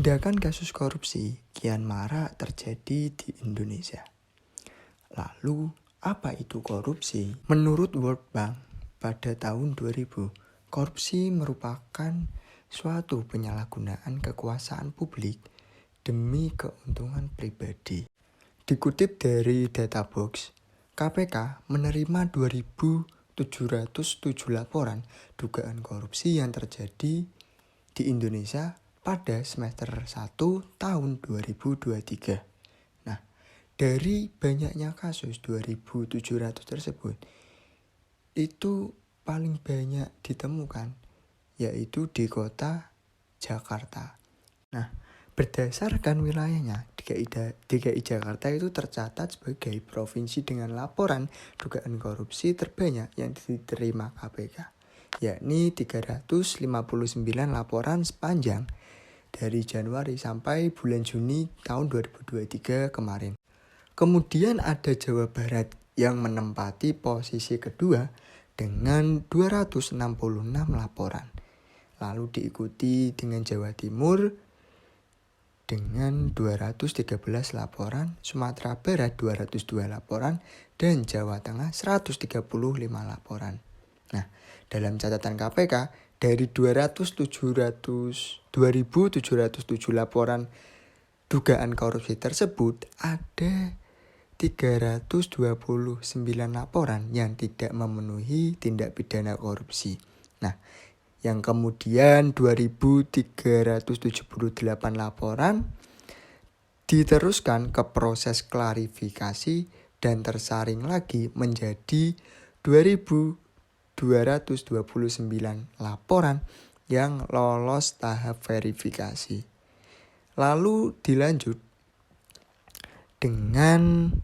Tindakan kasus korupsi kian marak terjadi di Indonesia. Lalu, apa itu korupsi? Menurut World Bank, pada tahun 2000, korupsi merupakan suatu penyalahgunaan kekuasaan publik demi keuntungan pribadi. Dikutip dari Databox, KPK menerima 2.707 laporan dugaan korupsi yang terjadi di Indonesia pada semester 1 tahun 2023. Nah, dari banyaknya kasus 2.700 tersebut, itu paling banyak ditemukan yaitu di kota Jakarta. Nah, berdasarkan wilayahnya, DKI Jakarta itu tercatat sebagai provinsi dengan laporan dugaan korupsi terbanyak yang diterima KPK, yakni 359 laporan sepanjang dari Januari sampai bulan Juni tahun 2023 kemarin. Kemudian ada Jawa Barat yang menempati posisi kedua dengan 266 laporan. Lalu diikuti dengan Jawa Timur dengan 213 laporan, Sumatera Barat 202 laporan, dan Jawa Tengah 135 laporan. Nah, dalam catatan KPK, dari 2.707 laporan dugaan korupsi tersebut, ada 329 laporan yang tidak memenuhi tindak pidana korupsi. Nah, yang kemudian 2.378 laporan diteruskan ke proses klarifikasi dan tersaring lagi menjadi 2.229 laporan yang lolos tahap verifikasi. Lalu dilanjut dengan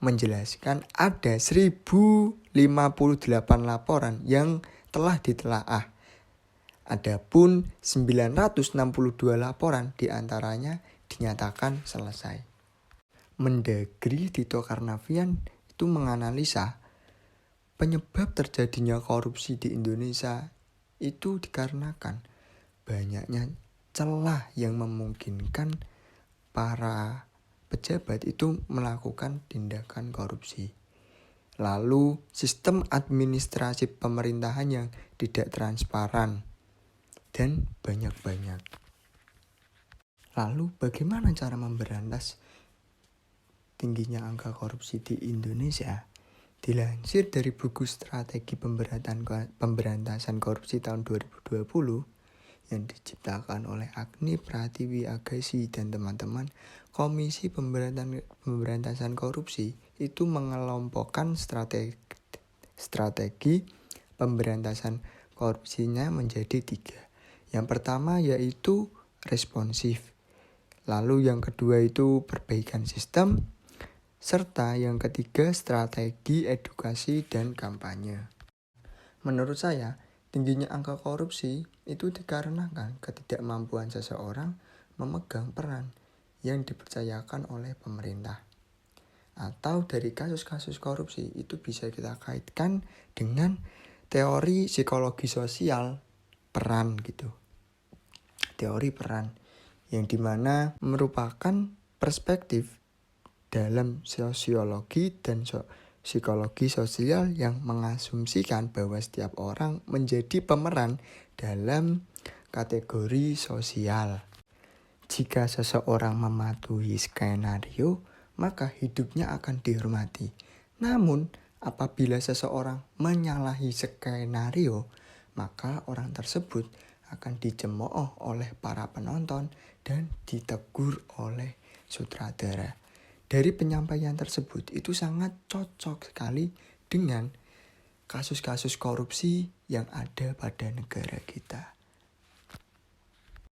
menjelaskan ada 1.058 laporan yang telah ditelaah. Adapun 962 laporan diantaranya dinyatakan selesai. Mendagri Tito Karnavian itu menganalisa penyebab terjadinya korupsi di Indonesia itu dikarenakan banyaknya celah yang memungkinkan para pejabat itu melakukan tindakan korupsi. Lalu sistem administrasi pemerintahan yang tidak transparan dan banyak-banyak. Lalu bagaimana cara memberantas tingginya angka korupsi di Indonesia? Dilansir dari buku Strategi Pemberantasan Korupsi tahun 2020 yang diciptakan oleh Agni Pratiwi Agassi dan teman-teman, Komisi Pemberantasan Korupsi itu mengelompokkan strategi pemberantasan korupsinya menjadi 3. Yang pertama yaitu responsif, lalu yang kedua itu perbaikan sistem, serta yang ketiga strategi edukasi dan kampanye. Menurut saya, tingginya angka korupsi itu dikarenakan ketidakmampuan seseorang memegang peran yang dipercayakan oleh pemerintah. Atau dari kasus-kasus korupsi itu bisa kita kaitkan dengan teori psikologi sosial peran gitu. Teori peran yang dimana merupakan perspektif dalam sosiologi dan psikologi sosial yang mengasumsikan bahwa setiap orang menjadi pemeran dalam kategori sosial. Jika seseorang mematuhi skenario, maka hidupnya akan dihormati. Namun, apabila seseorang menyalahi skenario, maka orang tersebut akan dicemooh oleh para penonton dan ditegur oleh sutradara. Dari penyampaian tersebut itu sangat cocok sekali dengan kasus-kasus korupsi yang ada pada negara kita.